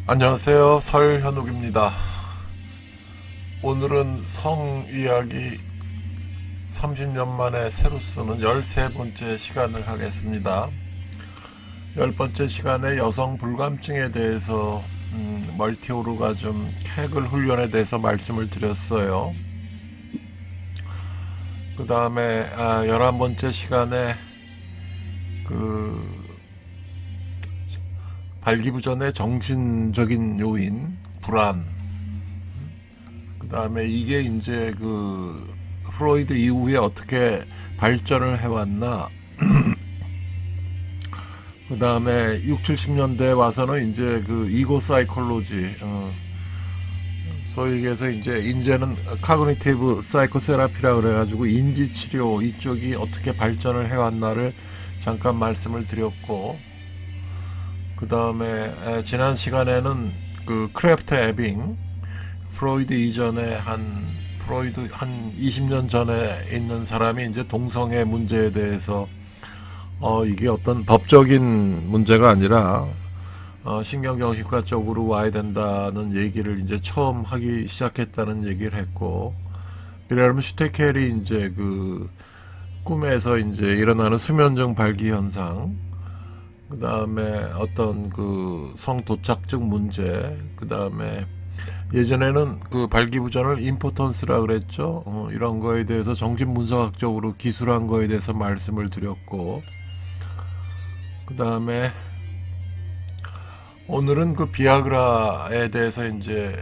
안녕하세요. 설현욱입니다. 오늘은 성 이야기 30년 만에 새로 쓰는 13번째 시간을 하겠습니다. 10번째 시간에 여성 불감증에 대해서 멀티오르가즘 케글 훈련에 대해서 말씀을 드렸어요. 그 다음에 11번째 시간에 발기부전의 정신적인 요인, 불안. 그 다음에 이게 이제 프로이드 이후에 어떻게 발전을 해왔나. 그 다음에 60, 70년대에 와서는 이제 이고 사이콜로지, 소위 얘기해서 이제는 카그니티브 사이코세라피라 그래가지고 인지치료 이쪽이 어떻게 발전을 해왔나를 잠깐 말씀을 드렸고, 그 다음에 지난 시간에는 크래프트 에빙, 프로이드 이전에 프로이드 한 20년 전에 있는 사람이 이제 동성애 문제에 대해서 이게 어떤 법적인 문제가 아니라 신경정신과 쪽으로 와야 된다는 얘기를 이제 처음 하기 시작했다는 얘기를 했고, 비레르մ 슈테켈이 이제 꿈에서 이제 일어나는 수면증 발기 현상, 그 다음에 어떤 성도착증 문제, 그 다음에 예전에는 발기부전을 임포턴스라 그랬죠. 이런 거에 대해서 정신분석학적으로 기술한 거에 대해서 말씀을 드렸고, 그 다음에 오늘은 비아그라에 대해서 이제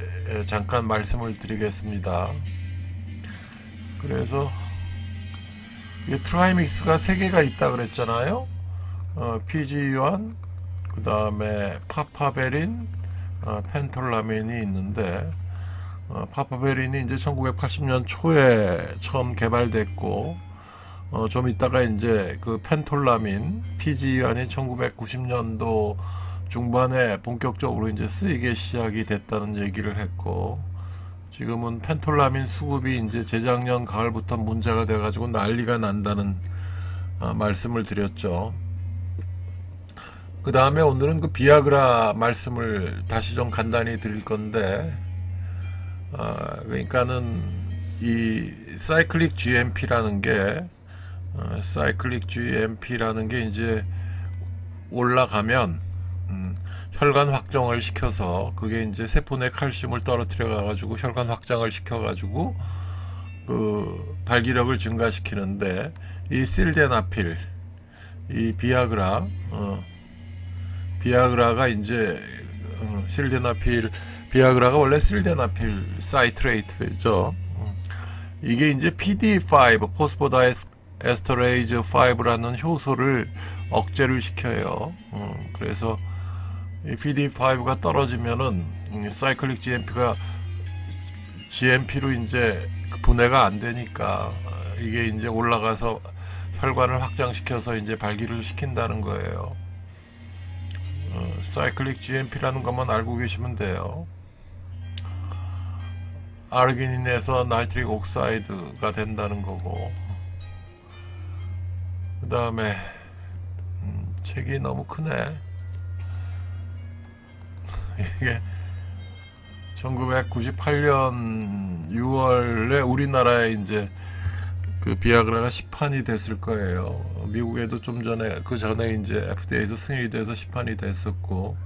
잠깐 말씀을 드리겠습니다. 그래서 트라이믹스가 3개가 있다 그랬잖아요. PGE1, 그 다음에 파파베린, 펜톨라민이 있는데, 파파베린이 이제 1980년 초에 처음 개발됐고, 좀 있다가 이제 펜톨라민, PGE1이 1990년도 중반에 본격적으로 이제 쓰이기 시작이 됐다는 얘기를 했고, 지금은 펜톨라민 수급이 이제 재작년 가을부터 문제가 돼가지고 난리가 난다는 말씀을 드렸죠. 그 다음에 오늘은 비아그라 말씀을 다시 좀 간단히 드릴 건데, 그러니까는 이 사이클릭 GMP라는 게 이제 올라가면 혈관 확정을 시켜서 그게 이제 세포 내 칼슘을 떨어뜨려 가지고 혈관 확장을 시켜 가지고 발기력을 증가시키는데, 이 실데나필, 이 비아그라가 이제 비아그라가 원래 실데나필 사이트레이트죠. 이게 이제 PD5 포스포다이에스터레이즈 5라는 효소를 억제를 시켜요. 그래서 이 PD5가 떨어지면은 사이클릭 GMP로 이제 분해가 안 되니까 이게 이제 올라가서 혈관을 확장시켜서 이제 발기를 시킨다는 거예요. 사이클릭 GMP라는 것만 알고 계시면 돼요. 아르기닌에서 나이트릭 옥사이드가 된다는 거고, 그 다음에 책이 너무 크네. 이게 1998년 6월에 우리나라에 이제 비아그라가 시판이 됐을 거예요. 미국에도 좀 전에 이제 FDA에서 승인이 돼서 시판이 됐었고,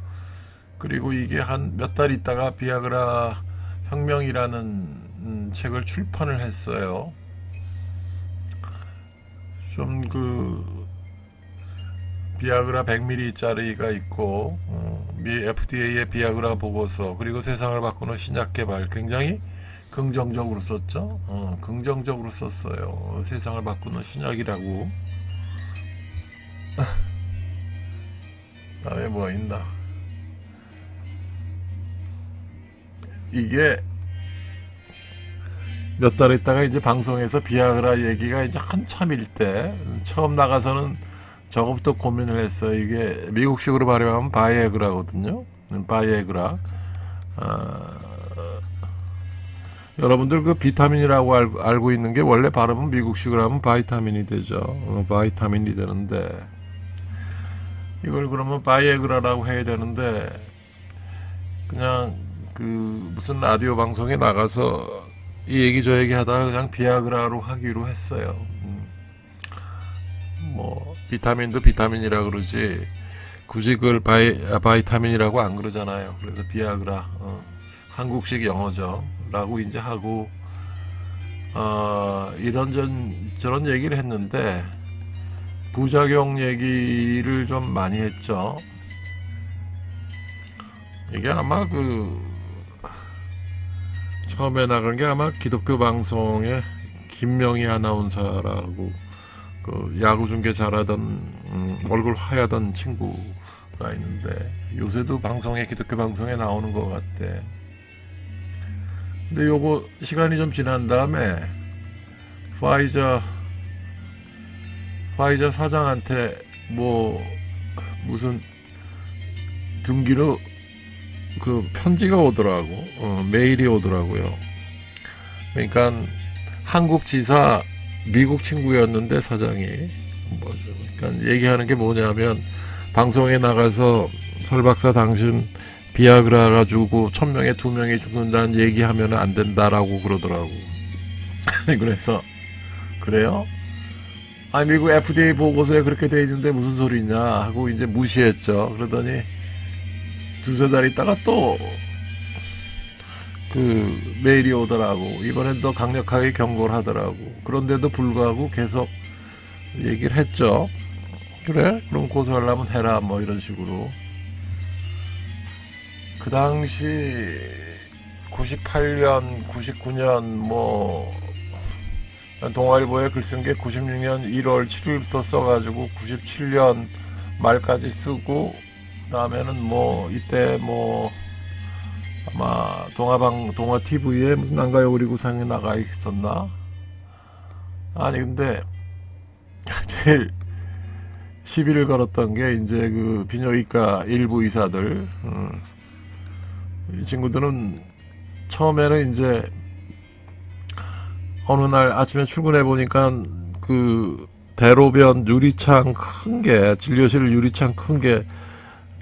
그리고 이게 한 몇 달 있다가 비아그라 혁명이라는 책을 출판을 했어요. 좀 비아그라 100ml짜리가 있고, 미 FDA의 비아그라 보고서, 그리고 세상을 바꾸는 신약 개발, 굉장히 긍정적으로 썼죠. 긍정적으로 썼어요. 세상을 바꾸는 신약이라고. 다음에 뭐 있나? 이게 몇 달 있다가 이제 방송에서 비아그라 얘기가 이제 한참일 때 처음 나가서는 저거부터 고민을 했어요. 이게 미국식으로 발음하면 바이에그라거든요. 바이에그라. 여러분들 비타민이라고 알고 있는 게 원래 발음은 미국식으로 하면 바이타민이 되죠. 바이타민이 되는데, 이걸 그러면 바이에그라라고 해야 되는데, 그냥 그 무슨 라디오 방송에 나가서 이 얘기 저 얘기 하다가 그냥 비아그라로 하기로 했어요. 뭐 비타민도 비타민이라 그러지 굳이 그걸 바이타민이라고 안 그러잖아요. 그래서 비아그라, 한국식 영어죠 라고 이제 하고, 저런 얘기를 했는데 부작용 얘기를 좀 많이 했죠. 이게 아마 처음에 나간 게 아마 기독교 방송의 김명희 아나운서라고 그 야구 중계 잘하던 얼굴 하얗던 친구가 있는데 요새도 기독교 방송에 나오는 것 같대. 근데 요거 시간이 좀 지난 다음에 파이자 사장한테 뭐 무슨 등기로 그 편지가 오더라고. 메일이 오더라고요. 그러니까 한국 지사 미국 친구였는데 사장이 뭐죠. 그러니까 얘기하는 게 뭐냐면 방송에 나가서 설박사 당신 비아그라 가지고 1000명에 2명이 죽는다는 얘기하면 안 된다라고 그러더라고. 그래서 그래요? 아 미국 FDA 보고서에 그렇게 돼 있는데 무슨 소리냐 하고 이제 무시했죠. 그러더니 두세 달 있다가 또 그 메일이 오더라고. 이번엔 더 강력하게 경고를 하더라고. 그런데도 불구하고 계속 얘기를 했죠. 그래? 그럼 고소하려면 해라. 뭐 이런 식으로. 그 당시 98년, 99년 뭐 동아일보에 글 쓴 게 96년 1월 7일부터 써가지고 97년 말까지 쓰고 그다음에는 뭐 이때 뭐 아마 동아 TV에 무슨 난가요 우리 구상에 나가 있었나? 아니 근데 제일 시비를 걸었던 게 이제 그 비뇨기과 일부 의사들. 이 친구들은 처음에는 이제 어느 날 아침에 출근해 보니까 그 대로변 유리창 큰 게 진료실 유리창 큰 게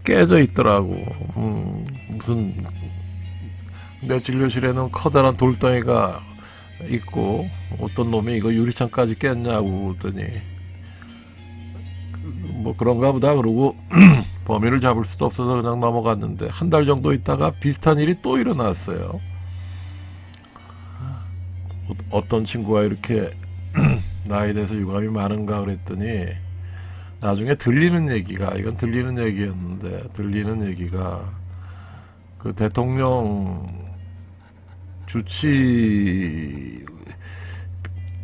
깨져 있더라고. 무슨 내 진료실에는 커다란 돌덩이가 있고 어떤 놈이 이거 유리창까지 깼냐고 그랬더니 뭐 그런가 보다 그러고 범인을 잡을 수도 없어서 그냥 넘어갔는데 한 달 정도 있다가 비슷한 일이 또 일어났어요. 어떤 친구가 이렇게 나에 대해서 유감이 많은가 그랬더니 나중에 들리는 얘기가 이건 들리는 얘기였는데 들리는 얘기가 그 대통령 주치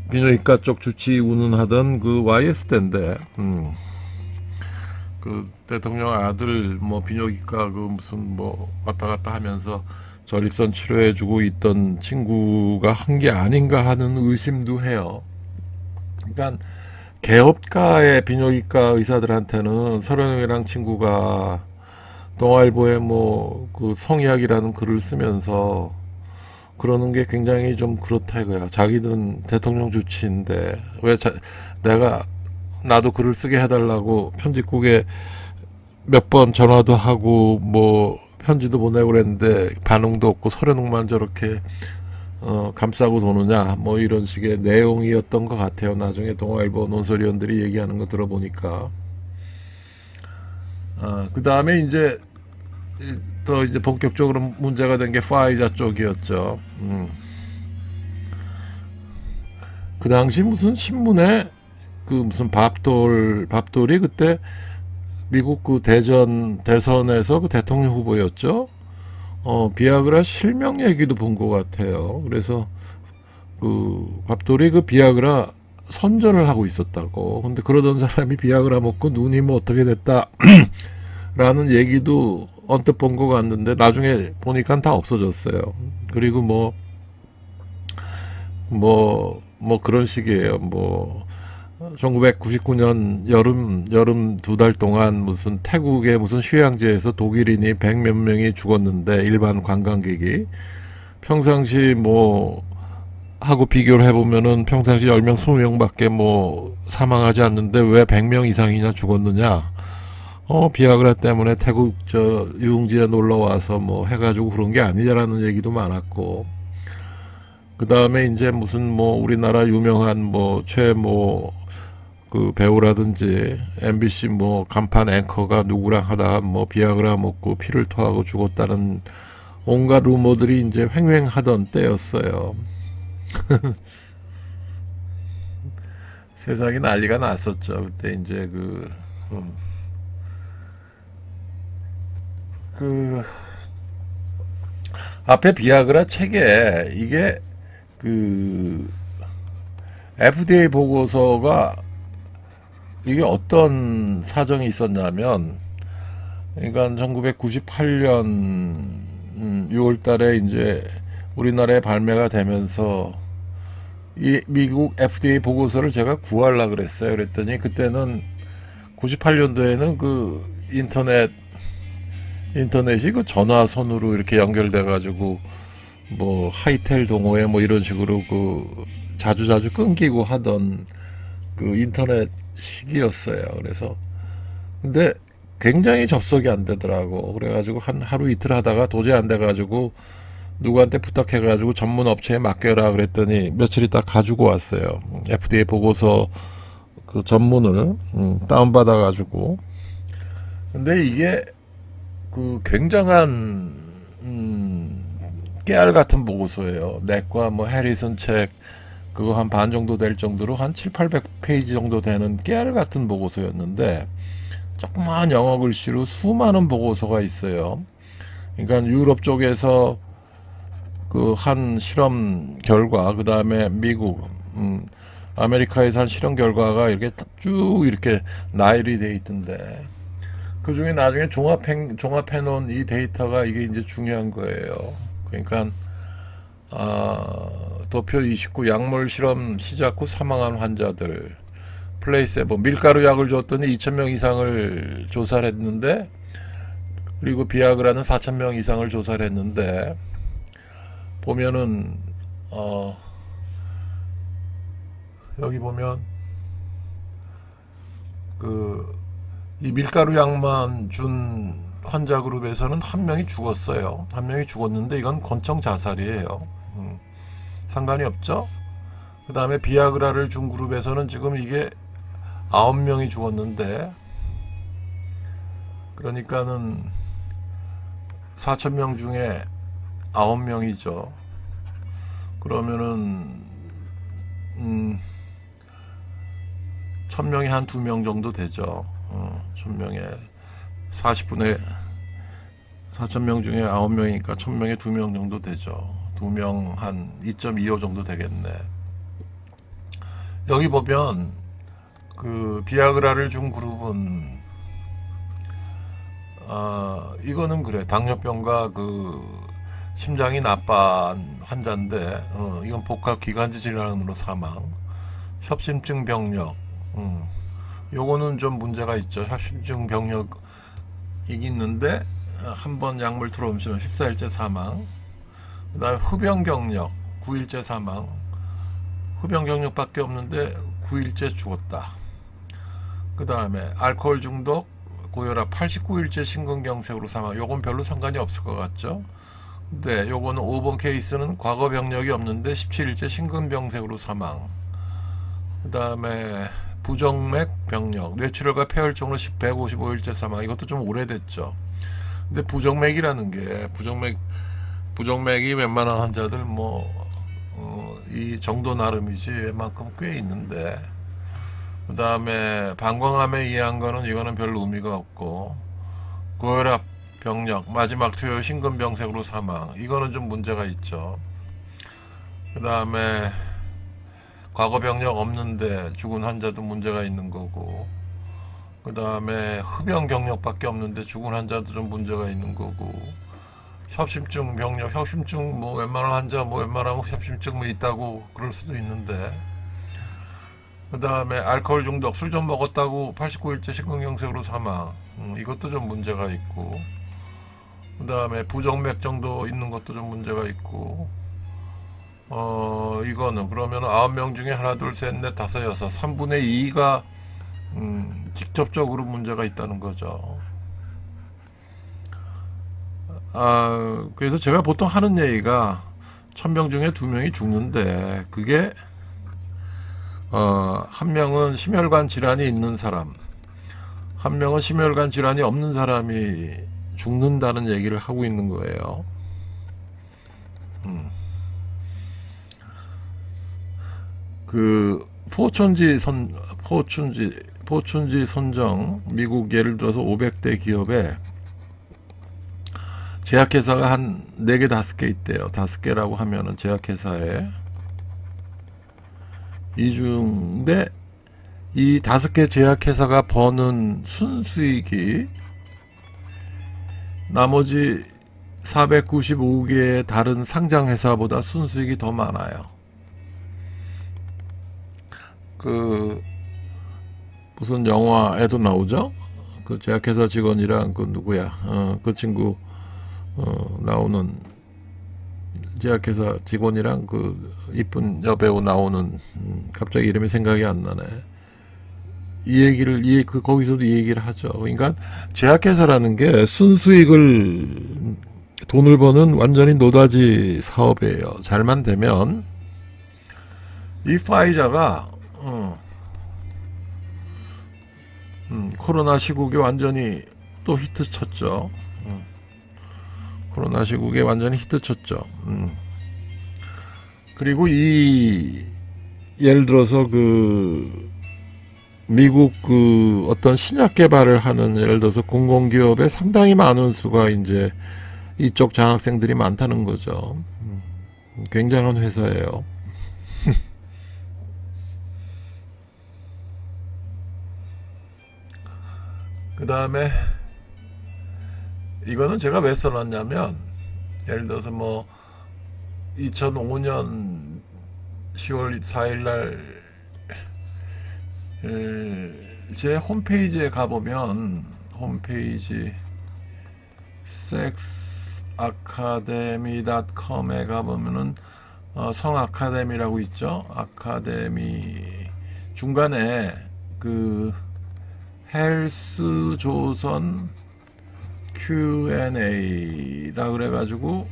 비뇨기과 쪽 주치 운운하던 그 YS 때인데 그 대통령 아들 뭐 비뇨기과 그 무슨 뭐 왔다 갔다 하면서 전립선 치료해주고 있던 친구가 한 게 아닌가 하는 의심도 해요. 그러니까 개업가의 비뇨기과 의사들한테는 서른영이랑 친구가 동아일보에 뭐 그 성이학이라는 글을 쓰면서 그러는 게 굉장히 좀 그렇다 이거야. 자기들은 대통령 주치인데 왜 나도 글을 쓰게 해달라고 편집국에 몇 번 전화도 하고 뭐 편지도 보내고 그랬는데 반응도 없고 서른웅만 저렇게 감싸고 도느냐 뭐 이런 식의 내용이었던 것 같아요. 나중에 동아일보 논설위원들이 얘기하는 거 들어보니까. 그 다음에 이제 더 이제 본격적으로 문제가 된 게 파이자 쪽이었죠. 그 당시 무슨 신문에 그 무슨 밥돌이 그때 미국 그 대선에서 그 대통령 후보였죠. 비아그라 실명 얘기도 본 것 같아요. 그래서 그 밥돌이 그 비아그라 선전을 하고 있었다고. 근데 그러던 사람이 비아그라 먹고 눈이 뭐 어떻게 됐다 라는 얘기도 언뜻 본 것 같는데 나중에 보니까 다 없어졌어요. 그리고 뭐 그런 식이에요. 뭐 1999년 여름 2달 동안 무슨 태국의 무슨 휴양지에서 독일인이 100몇 명이 죽었는데 일반 관광객이 평상시 뭐 하고 비교를 해보면은 평상시 10명 20명밖에 뭐 사망하지 않는데 왜 100명 이상이나 죽었느냐. 비아그라 때문에 태국 저 유흥지에 놀러 와서 뭐 해가지고 그런 게 아니라는 얘기도 많았고, 그 다음에 이제 무슨 뭐 우리나라 유명한 뭐 최 그 배우라든지 MBC 뭐 간판 앵커가 누구랑 하다가 뭐 비아그라 먹고 피를 토하고 죽었다는 온갖 루머들이 이제 횡행하던 때였어요. 세상이 난리가 났었죠. 그때 이제 그 앞에 비아그라 책에 이게 그 FDA 보고서가 이게 어떤 사정이 있었냐면, 그러니까 1998년 6월 달에 이제 우리나라에 발매가 되면서 이 미국 FDA 보고서를 제가 구하려고 그랬어요. 그랬더니 그때는 98년도에는 그 인터넷이 그 전화선으로 이렇게 연결돼 가지고 뭐 하이텔 동호회 뭐 이런 식으로 그 자주자주 끊기고 하던 그 인터넷 시기였어요. 그래서 근데 굉장히 접속이 안 되더라고. 그래가지고 한 하루 이틀 하다가 도저히 안 돼가지고 누구한테 부탁해가지고 전문 업체에 맡겨라 그랬더니 며칠 있다 가지고 왔어요. FDA 보고서 그 전문을 다운받아가지고. 근데 이게 그 굉장한 깨알 같은 보고서예요. 내과 뭐 해리슨 책 그거 한 반 정도 될 정도로 한 7, 800페이지 정도 되는 깨알 같은 보고서였는데, 조그마한 영어 글씨로 수많은 보고서가 있어요. 그러니까 유럽 쪽에서 그 한 실험 결과, 그 다음에 미국, 아메리카에서 한 실험 결과가 이렇게 쭉 이렇게 나열이 돼 있던데, 그 중에 나중에 종합해 놓은 이 데이터가 이게 이제 중요한 거예요. 그러니까 도표 29 약물 실험 시작 후 사망한 환자들, 플레이세보 밀가루 약을 줬더니 2,000명 이상을 조사를 했는데, 그리고 비아그라는 4,000명 이상을 조사를 했는데, 보면은 여기 보면 이 밀가루 약만 준 환자 그룹에서는 한 명이 죽었어요. 한 명이 죽었는데 이건 권총 자살이에요. 상관이 없죠. 그 다음에 비아그라를 준 그룹에서는 지금 이게 9명이 죽었는데, 그러니까는 4,000명 중에 9명이죠. 그러면은 1,000명이 한 2명 정도 되죠. 1,000명에 40분의 4,000명 중에 9명이니까 1,000명에 2명 정도 되죠. 2명 한 2.25 정도 되겠네. 여기 보면 그 비아그라를 준 그룹은 이거는 그래, 당뇨병과 그 심장이 나빠한 환자인데, 이건 복합 기관지 질환으로 사망, 협심증 병력, 요거는 좀 문제가 있죠. 협심증 병력이 있는데 한 번 약물 들어오면 14일째 사망. 그 다음에 흡연 경력 9일째 사망. 흡연 경력밖에 없는데 9일째 죽었다. 그 다음에 알코올 중독 고혈압 89일째 심근경색으로 사망. 요건 별로 상관이 없을 것 같죠. 근데 요거는 5번 케이스는 과거 병력이 없는데 17일째 심근병색으로 사망. 그 다음에 부정맥 병력 뇌출혈과 폐혈증으로 155일째 사망. 이것도 좀 오래됐죠. 근데 부정맥이라는 게 부정맥이 웬만한 환자들 이 정도 나름이지 웬만큼 꽤 있는데, 그 다음에 방광암에 의한 거는 이거는 별로 의미가 없고, 고혈압 병력 마지막 투여 심근병색으로 사망, 이거는 좀 문제가 있죠. 그 다음에 과거 병력 없는데 죽은 환자도 문제가 있는 거고, 그 다음에 흡연 경력밖에 없는데 죽은 환자도 좀 문제가 있는 거고, 협심증 병력, 협심증 웬만한 환자 웬만하면 협심증 있다고 그럴 수도 있는데, 그 다음에 알코올 중독 술 좀 먹었다고 89일째 심근경색으로 사망, 이것도 좀 문제가 있고, 그 다음에 부정맥 정도 있는 것도 좀 문제가 있고, 이거는 그러면 9명 중에 하나 둘 셋 넷 다섯 여섯 3분의 2가 직접적으로 문제가 있다는 거죠. 그래서 제가 보통 하는 얘기가 1000명 중에 2명이 죽는데 그게 한 명은 심혈관 질환이 있는 사람, 한 명은 심혈관 질환이 없는 사람이 죽는다는 얘기를 하고 있는 거예요. 그 포춘지 선정, 미국 예를 들어서 500대 기업에 제약회사가 한 4개 5개 있대요. 5개라고 하면은 제약회사에 근데 이 5개 제약회사가 버는 순수익이 나머지 495개의 다른 상장회사보다 순수익이 더 많아요. 그 무슨 영화에도 나오죠? 그 제약회사 직원이랑 그 누구야? 그 친구 나오는 제약회사 직원이랑 그 이쁜 여배우 나오는 갑자기 이름이 생각이 안 나네. 이 얘기를 거기서도 이 얘기를 하죠. 그러니까 제약회사라는 게 순수익을 돈을 버는 완전히 노다지 사업이에요. 잘만 되면 이 파이자가 코로나 시국에 완전히 또 히트 쳤죠. 코로나 시국에 완전히 히트 쳤죠. 그리고 예를 들어서 미국 어떤 신약 개발을 하는 예를 들어서 공공기업에 상당히 많은 수가 이제 이쪽 장학생들이 많다는 거죠. 굉장한 회사예요. 그 다음에 이거는 제가 왜 써놨냐면 예를 들어서 뭐 2005년 10월 4일날 제 홈페이지에 가보면 홈페이지 sexacademy.com에 가보면은 성아카데미라고 있죠. 아카데미 중간에 그 헬스조선 Q&A라 그래가지고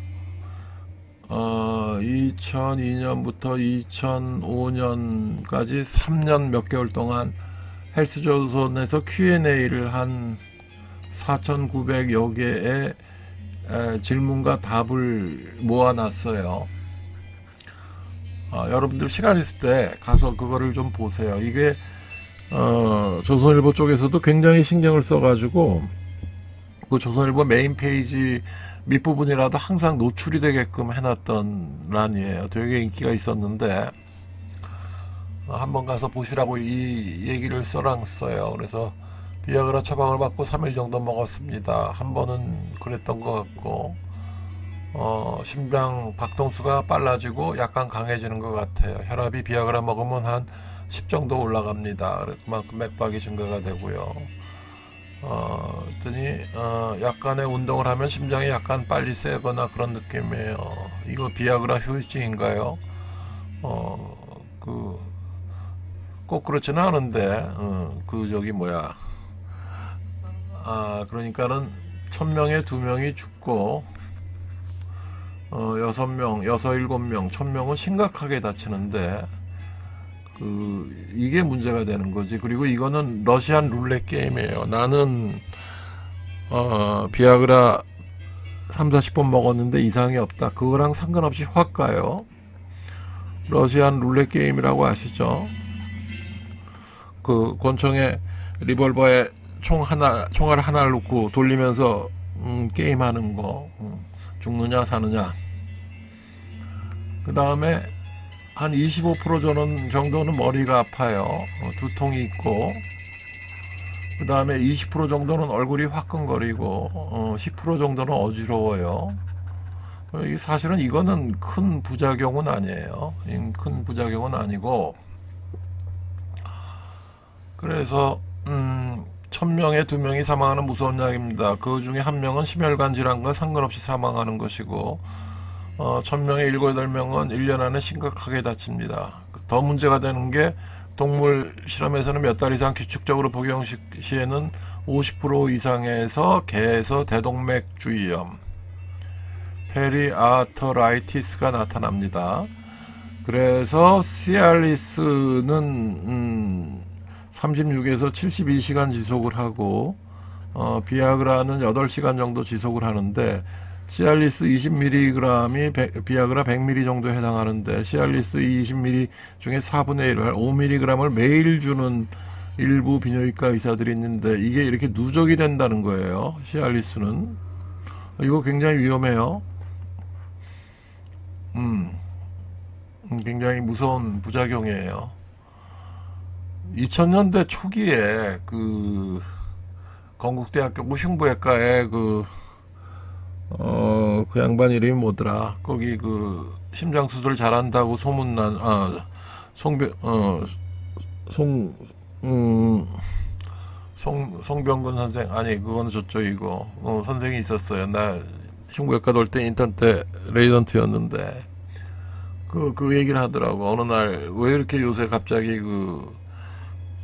2002년부터 2005년까지 3년 몇 개월 동안 헬스조선에서 Q&A를 한 4,900여 개의 질문과 답을 모아놨어요. 여러분들 시간 있을 때 가서 그거를 좀 보세요. 이게 조선일보 쪽에서도 굉장히 신경을 써가지고 그 조선일보 메인 페이지 밑부분이라도 항상 노출이 되게끔 해놨던 란이에요. 되게 인기가 있었는데 한번 가서 보시라고 이 얘기를 써놨어요. 그래서 비아그라 처방을 받고 3일 정도 먹었습니다. 한 번은 그랬던 것 같고 심장 박동수가 빨라지고 약간 강해지는 것 같아요. 혈압이 비아그라 먹으면 한 10 정도 올라갑니다. 그만큼 맥박이 증가가 되고요. 그랬더니 약간의 운동을 하면 심장이 약간 빨리 세거나 그런 느낌이에요. 이거 비아그라 후유증인가요? 꼭 그렇지는 않은데 저기 뭐야 그러니까는 1000명에 2명이 죽고 6명, 7명, 1000명은 심각하게 다치는데 이게 문제가 되는 거지. 그리고 이거는 러시안 룰렛 게임이에요. 나는 비아그라 3, 40번 먹었는데 이상이 없다. 그거랑 상관없이 확 가요. 러시안 룰렛 게임이라고 아시죠? 그 권총에 리볼버에 총알 하나를 놓고 돌리면서 게임하는 거. 죽느냐 사느냐. 그 다음에 한 25% 정도는 머리가 아파요. 두통이 있고, 그 다음에 20% 정도는 얼굴이 화끈거리고, 10% 정도는 어지러워요. 사실은 이거는 큰 부작용은 아니에요. 큰 부작용은 아니고, 그래서 1000명에 2명이 사망하는 무서운 약입니다. 그 중에 1명은 심혈관 질환과 상관없이 사망하는 것이고 1000명에 7, 8명은 1년 안에 심각하게 다칩니다. 더 문제가 되는 게 동물 실험에서는 몇 달 이상 규칙적으로 복용 시에는 50% 이상에서 개에서 대동맥 주위염, 페리아터라이티스가 나타납니다. 그래서 시알리스는 36에서 72시간 지속을 하고 비아그라는 8시간 정도 지속을 하는데, 시알리스 20mg이 비아그라 100mg 정도에 해당하는데, 시알리스 20mg 중에 4분의 1, 5mg을 매일 주는 일부 비뇨기과 의사들이 있는데, 이게 이렇게 누적이 된다는 거예요. 시알리스는 이거 굉장히 위험해요. 굉장히 무서운 부작용이에요. 2000년대 초기에 그 건국대학교 흉부외과에 그 양반 이름이 뭐더라? 거기 그 심장 수술 잘한다고 소문난 송병근 선생, 아니 그거는 저쪽이고, 선생이 있었어요. 나 흉부외과 돌 때 인턴 때 레지던트였는데 그 얘기를 하더라고. 어느 날 왜 이렇게 요새 갑자기 그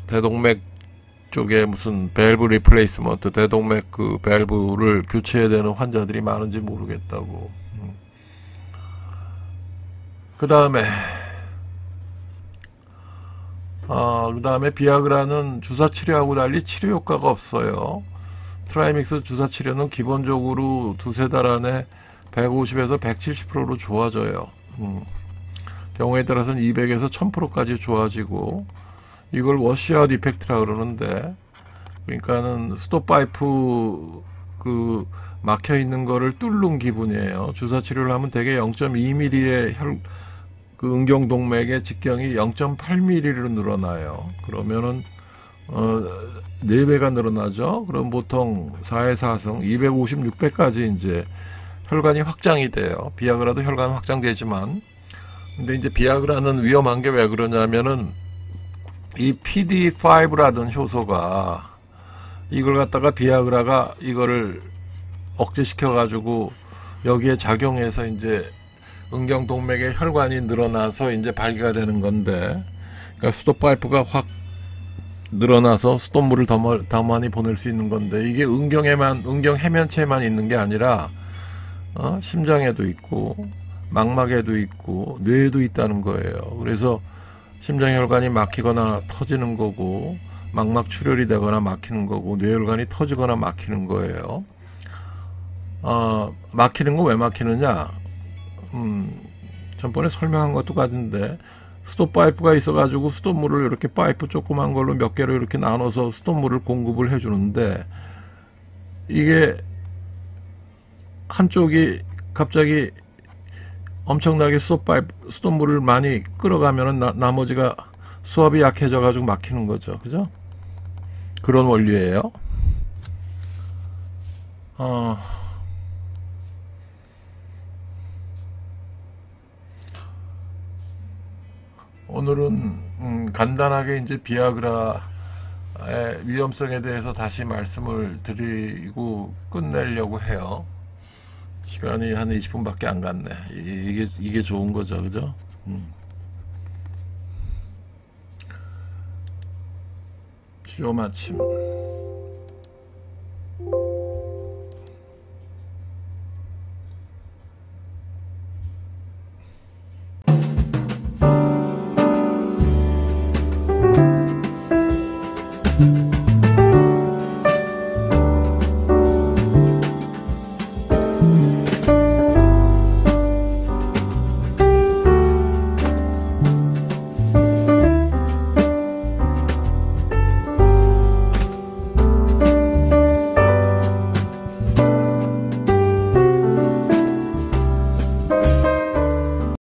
대동맥 쪽에 무슨 밸브 리플레이스먼트, 대동맥 그 밸브를 교체해야 되는 환자들이 많은지 모르겠다고. 그 다음에 비아그라는 주사 치료하고 달리 치료 효과가 없어요. 트라이믹스 주사 치료는 기본적으로 두세 달 안에 150에서 170%로 좋아져요. 경우에 따라서는 200에서 1000%까지 좋아지고, 이걸 워시아웃 이펙트라 그러는데, 그러니까는 스톱파이프 그 막혀 있는 거를 뚫는 기분이에요. 주사 치료를 하면 대개 0.2mm의 그 은경동맥의 직경이 0.8mm로 늘어나요. 그러면은 4배가 늘어나죠. 그럼 보통 4의 4승 250, 600까지 이제 혈관이 확장이 돼요. 비아그라도 혈관 확장되지만, 근데 이제 비아그라는 위험한 게 왜 그러냐면은, 이 PD5라는 효소가 이걸 갖다가 비아그라가 이거를 억제시켜 가지고 여기에 작용해서 이제 은경동맥의 혈관이 늘어나서 이제 발기가 되는 건데, 그러니까 수도파이프가 확 늘어나서 수돗물을 더 많이 보낼 수 있는 건데, 이게 은경 해면체에만 있는 게 아니라 심장에도 있고 망막에도 있고 뇌에도 있다는 거예요. 그래서 심장혈관이 막히거나 터지는 거고, 망막 출혈이 되거나 막히는 거고, 뇌혈관이 터지거나 막히는 거예요. 막히는 거 왜 막히느냐? 전번에 설명한 것도 같은데, 수도 파이프가 있어가지고 수돗물을 이렇게 파이프 조그만 걸로 몇 개로 이렇게 나눠서 수돗물을 공급을 해주는데, 이게 한쪽이 갑자기 엄청나게 수돗물을 많이 끌어가면은 나머지가 수압이 약해져 가지고 막히는 거죠. 그죠? 그런 원리예요. 오늘은 간단하게 이제 비아그라의 위험성에 대해서 다시 말씀을 드리고 끝내려고 해요. 시간이 한 20분밖에 안 갔네. 이게 좋은 거죠, 그죠? 주요 마침.